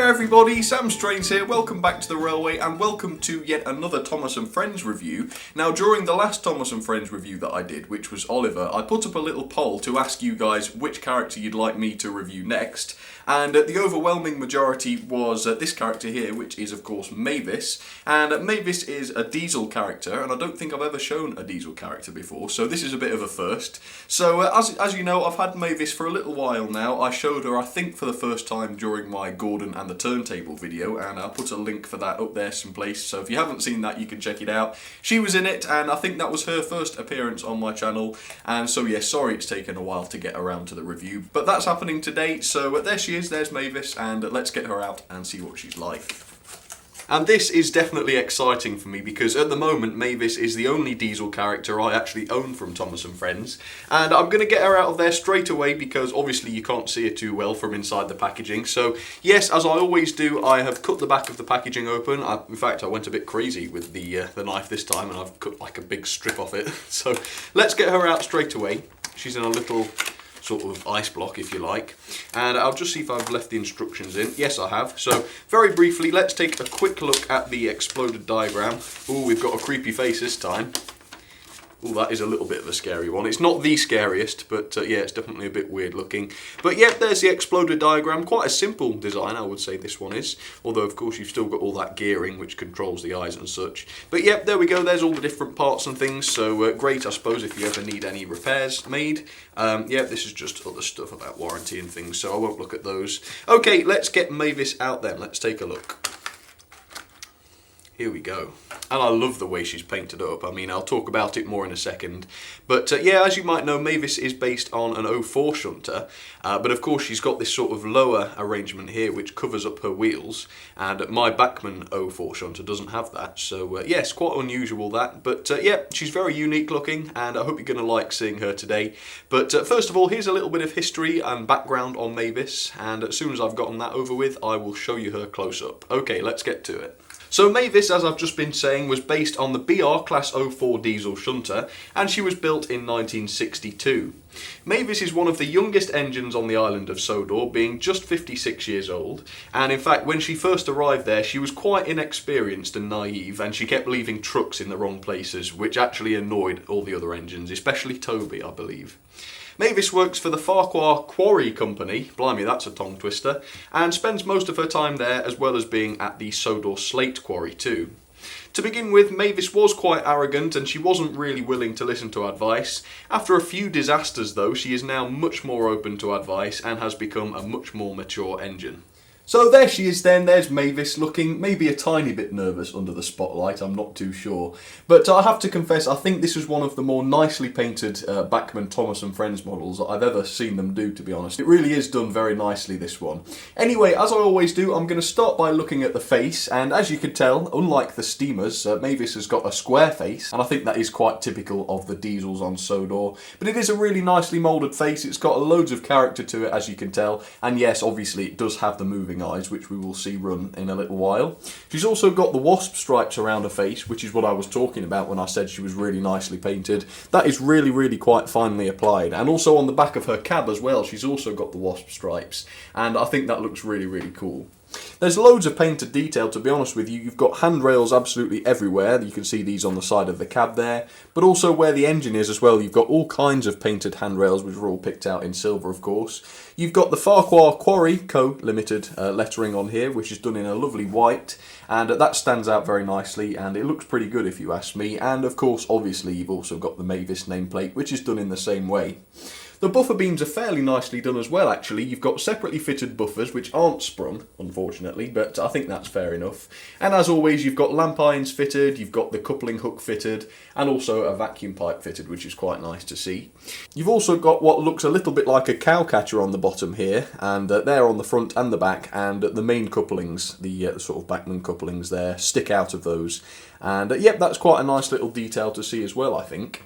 there everybody, Sam Strains here, welcome back to the Railway and welcome to yet another Thomas & Friends review. Now during the last Thomas & Friends review that I did, which was Oliver, I put up a little poll to ask you guys which character you'd like me to review next, and the overwhelming majority was this character here, which is of course Mavis, and Mavis is a Diesel character, and I don't think I've ever shown a Diesel character before, so this is a bit of a first. So as you know, I've had Mavis for a little while now. I showed her I think for the first time during my Gordon and the Turntable video, and I'll put a link for that up there someplace, so if you haven't seen that you can check it out. She was in it, and I think that was her first appearance on my channel, and so yeah, sorry it's taken a while to get around to the review, but that's happening today. So there she is, there's Mavis, and let's get her out and see what she's like. And this is definitely exciting for me because at the moment Mavis is the only Diesel character I actually own from Thomas & Friends, and I'm going to get her out of there straight away because obviously you can't see her too well from inside the packaging. So yes, as I always do, I have cut the back of the packaging open. In fact, I went a bit crazy with the knife this time and I've cut like a big strip off it. So let's get her out straight away. She's in a little sort of ice block, if you like, and I'll just see if I've left the instructions in. Yes, I have. So very briefly, let's take a quick look at the exploded diagram. Oh, we've got a creepy face this time. Oh, that is a little bit of a scary one. It's not the scariest, but yeah, it's definitely a bit weird looking. But yeah, there's the exploded diagram. Quite a simple design, I would say this one is. Although, of course, you've still got all that gearing, which controls the eyes and such. But yeah, there we go. There's all the different parts and things. So great, I suppose, if you ever need any repairs made. Yeah, this is just other stuff about warranty and things, so I won't look at those. Okay, let's get Mavis out then. Let's take a look. Here we go. And I love the way she's painted up. I mean, I'll talk about it more in a second. But yeah, as you might know, Mavis is based on an 04 shunter. But of course, she's got this sort of lower arrangement here, which covers up her wheels. And my Bachmann 04 shunter doesn't have that. So yes, quite unusual that. But yeah, she's very unique looking, and I hope you're going to like seeing her today. But first of all, here's a little bit of history and background on Mavis. And as soon as I've gotten that over with, I will show you her close up. Okay, let's get to it. So Mavis, as I've just been saying, was based on the BR Class 04 diesel shunter, and she was built in 1962. Mavis is one of the youngest engines on the island of Sodor, being just 56 years old, and in fact when she first arrived there she was quite inexperienced and naive, and she kept leaving trucks in the wrong places, which actually annoyed all the other engines, especially Toby, I believe. Mavis works for the Farquhar Quarry Company, blimey that's a tongue twister, and spends most of her time there as well as being at the Sodor Slate Quarry too. To begin with, Mavis was quite arrogant and she wasn't really willing to listen to advice. After a few disasters though, she is now much more open to advice and has become a much more mature engine. So there she is then, there's Mavis, looking maybe a tiny bit nervous under the spotlight, I'm not too sure. But I have to confess, I think this is one of the more nicely painted Bachmann Thomas & Friends models that I've ever seen them do, to be honest. It really is done very nicely, this one. Anyway, as I always do, I'm going to start by looking at the face, and as you can tell, unlike the Steamers, Mavis has got a square face, and I think that is quite typical of the diesels on Sodor. But it is a really nicely moulded face, it's got loads of character to it, as you can tell, and yes, obviously it does have the moving eyes, which we will see run in a little while. She's also got the wasp stripes around her face, which is what I was talking about when I said she was really nicely painted. That is really quite finely applied, and also on the back of her cab as well she's also got the wasp stripes, and I think that looks really cool. There's loads of painted detail, to be honest with you. You've got handrails absolutely everywhere. You can see these on the side of the cab there. But also where the engine is as well, you've got all kinds of painted handrails, which are all picked out in silver, of course. You've got the Farquhar Quarry Co. Limited lettering on here, which is done in a lovely white. And that stands out very nicely, and it looks pretty good if you ask me. And of course, obviously, you've also got the Mavis nameplate, which is done in the same way. The buffer beams are fairly nicely done as well, actually. You've got separately fitted buffers, which aren't sprung, unfortunately, but I think that's fair enough. And as always, you've got lamp irons fitted, you've got the coupling hook fitted, and also a vacuum pipe fitted, which is quite nice to see. You've also got what looks a little bit like a cow catcher on the bottom here, and there on the front and the back, and the main couplings, the sort of Bachmann couplings there, stick out of those. And yep, that's quite a nice little detail to see as well, I think.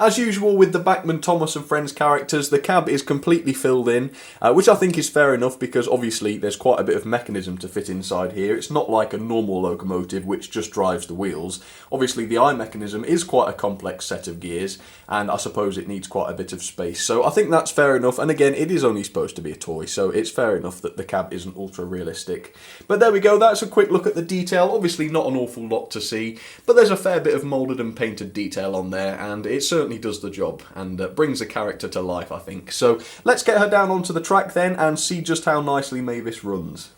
As usual with the Bachmann, Thomas and Friends characters, the cab is completely filled in, which I think is fair enough because obviously there's quite a bit of mechanism to fit inside here. It's not like a normal locomotive which just drives the wheels. Obviously the eye mechanism is quite a complex set of gears, and I suppose it needs quite a bit of space. So I think that's fair enough, and again, it is only supposed to be a toy, so it's fair enough that the cab isn't ultra realistic. But there we go, that's a quick look at the detail. Obviously not an awful lot to see, but there's a fair bit of moulded and painted detail on there, and it certainly does the job and brings the character to life, I think. So let's get her down onto the track then and see just how nicely Mavis runs.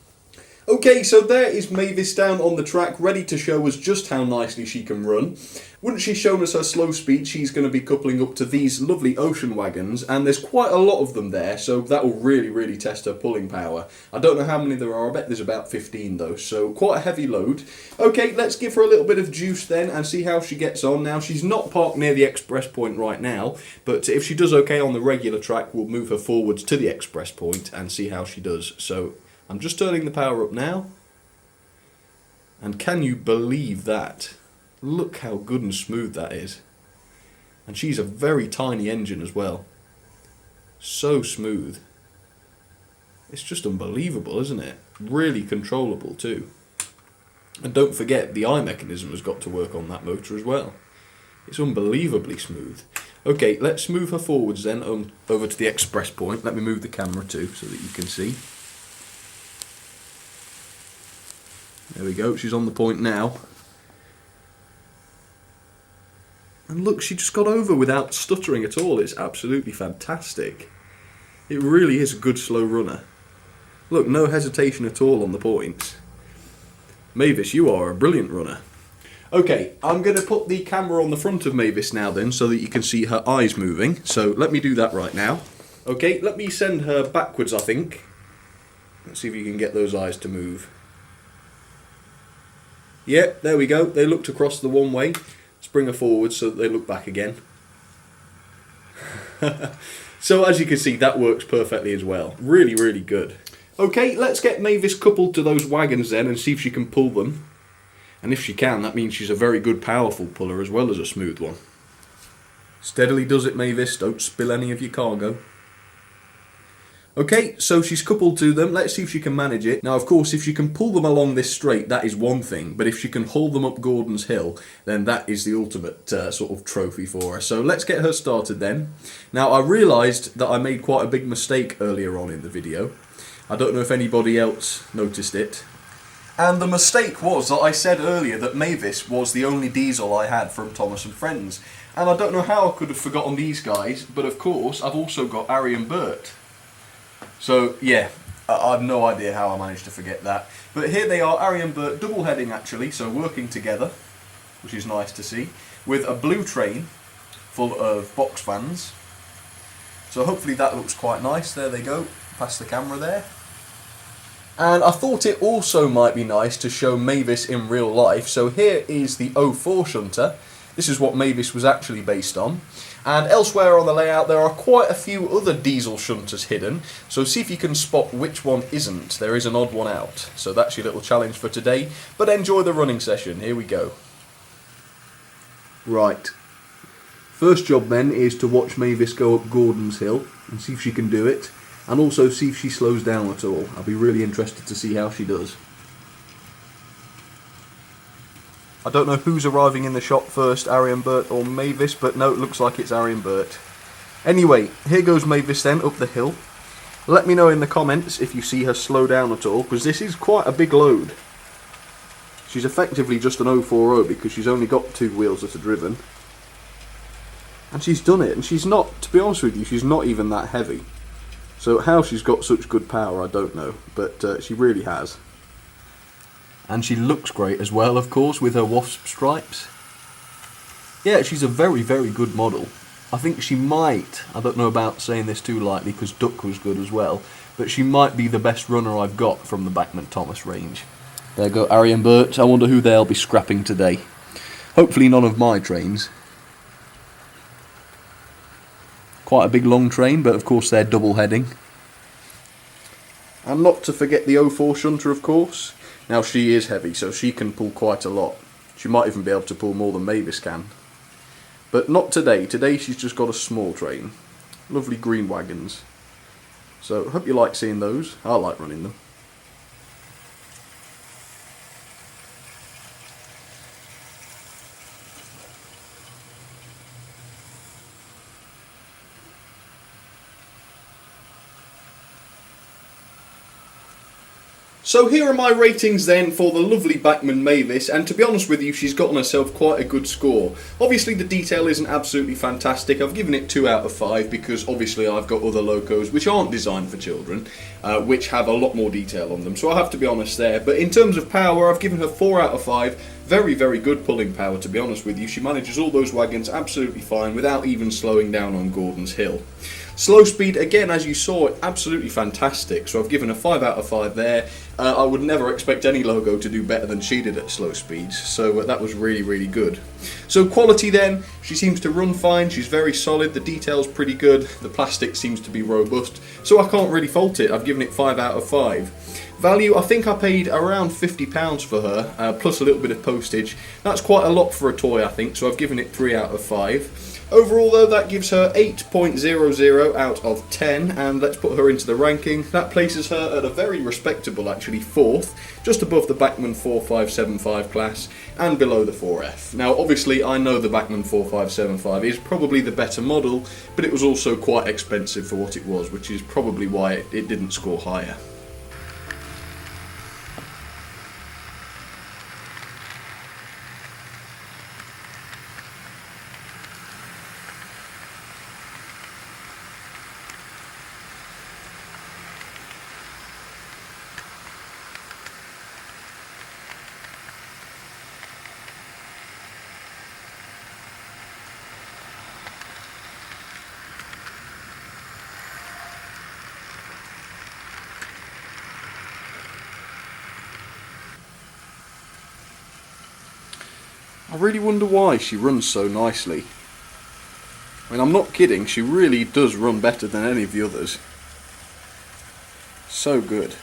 Okay, so there is Mavis down on the track, ready to show us just how nicely she can run. Once she's shown us her slow speed, she's going to be coupling up to these lovely ocean wagons, and there's quite a lot of them there, so that will really test her pulling power. I don't know how many there are, I bet there's about 15 though, so quite a heavy load. Okay, let's give her a little bit of juice then and see how she gets on. Now, she's not parked near the express point right now, but if she does okay on the regular track, we'll move her forwards to the express point and see how she does. So I'm just turning the power up now, and can you believe that? Look how good and smooth that is. And she's a very tiny engine as well. So smooth. It's just unbelievable, isn't it? Really controllable too. And don't forget, the eye mechanism has got to work on that motor as well. It's unbelievably smooth. Okay, let's move her forwards then over to the express point. Let me move the camera too so that you can see. There we go, she's on the point now. And look, she just got over without stuttering at all. It's absolutely fantastic. It really is a good slow runner. Look, no hesitation at all on the points. Mavis, you are a brilliant runner. Okay, I'm going to put the camera on the front of Mavis now then, so that you can see her eyes moving. So let me do that right now. Okay, let me send her backwards, I think. Let's see if you can get those eyes to move. Yep, there we go. They looked across the one way. Let's bring her forward so that they look back again. So as you can see, that works perfectly as well. Really good. Okay, let's get Mavis coupled to those wagons then and see if she can pull them. And if she can, that means she's a very good powerful puller as well as a smooth one. Steadily does it, Mavis. Don't spill any of your cargo. Okay, so she's coupled to them. Let's see if she can manage it. Now, of course, if she can pull them along this straight, that is one thing. But if she can haul them up Gordon's Hill, then that is the ultimate sort of trophy for her. So let's get her started then. Now, I realised that I made quite a big mistake earlier on in the video. I don't know if anybody else noticed it. And the mistake was that I said earlier that Mavis was the only diesel I had from Thomas and Friends. And I don't know how I could have forgotten these guys, but of course, I've also got Ari and Bert. So, yeah, I've no idea how I managed to forget that. But here they are, Ari and Bert, double heading actually, so working together, which is nice to see, with a blue train full of box fans. So hopefully that looks quite nice. There they go, past the camera there. And I thought it also might be nice to show Mavis in real life. So here is the 04 shunter. This is what Mavis was actually based on. And elsewhere on the layout there are quite a few other diesel shunters hidden, so see if you can spot which one isn't. There is an odd one out, so that's your little challenge for today, but enjoy the running session. Here we go. Right, first job then is to watch Mavis go up Gordon's Hill and see if she can do it, and also see if she slows down at all. I'll be really interested to see how she does. I don't know who's arriving in the shop first, Ari and Bert or Mavis, but no, it looks like it's Ari and Bert. Anyway, here goes Mavis then, up the hill. Let me know in the comments if you see her slow down at all, because this is quite a big load. She's effectively just an 040 because she's only got two wheels that are driven. And she's done it, and she's not, to be honest with you, she's not even that heavy. So how she's got such good power, I don't know, but she really has. And she looks great as well, of course, with her wasp stripes. Yeah, she's a very good model. I think she might, I don't know about saying this too lightly because Duck was good as well, but she might be the best runner I've got from the Bachmann Thomas range. There go Ari and Bert. I wonder who they'll be scrapping today. Hopefully none of my trains. Quite a big long train, but of course they're double heading. And not to forget the 04 shunter, of course. Now she is heavy, so she can pull quite a lot. She might even be able to pull more than Mavis can. But not today. Today she's just got a small train. Lovely green wagons. So hope you like seeing those. I like running them. So here are my ratings then for the lovely Bachmann Mavis, and to be honest with you, she's gotten herself quite a good score. Obviously the detail isn't absolutely fantastic. I've given it 2 out of 5 because obviously I've got other locos which aren't designed for children, which have a lot more detail on them, so I have to be honest there. But in terms of power, I've given her 4 out of 5. Very, very good pulling power, to be honest with you. She manages all those wagons absolutely fine without even slowing down on Gordon's Hill. Slow speed, again, as you saw, absolutely fantastic. So I've given her 5 out of 5 there. I would never expect any logo to do better than she did at slow speeds. So that was really, really good. So quality then, she seems to run fine. She's very solid. The detail's pretty good. The plastic seems to be robust. So I can't really fault it. I've given it 5 out of 5. Value, I think I paid around £50 for her, plus a little bit of postage. That's quite a lot for a toy, I think, so I've given it 3 out of 5. Overall though, that gives her 8.00 out of 10, and let's put her into the ranking. That places her at a very respectable, actually, 4th, just above the Bachmann 4575 class, and below the 4F. Now obviously I know the Bachmann 4575 is probably the better model, but it was also quite expensive for what it was, which is probably why it didn't score higher. I really wonder why she runs so nicely. I mean, I'm not kidding, she really does run better than any of the others. So good.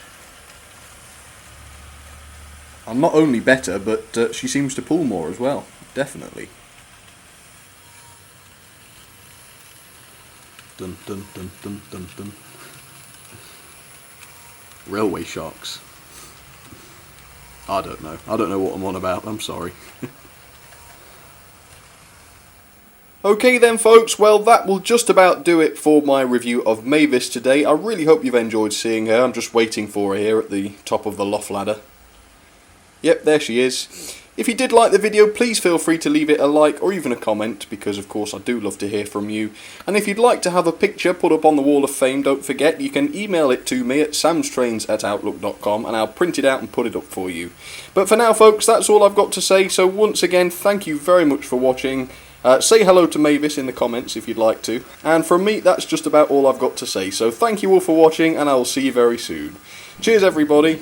And not only better, but she seems to pull more as well, definitely. Dun dun dun dun dun dun. Railway sharks. I don't know what I'm on about, I'm sorry. Okay then folks, well that will just about do it for my review of Mavis today. I really hope you've enjoyed seeing her. I'm just waiting for her here at the top of the loft ladder. Yep, there she is. If you did like the video, please feel free to leave it a like or even a comment, because of course I do love to hear from you. And if you'd like to have a picture put up on the wall of fame, don't forget you can email it to me at samstrains@outlook.com and I'll print it out and put it up for you. But for now folks, that's all I've got to say, so once again thank you very much for watching. Say hello to Mavis in the comments if you'd like to. And from me, that's just about all I've got to say. So thank you all for watching, and I will see you very soon. Cheers everybody.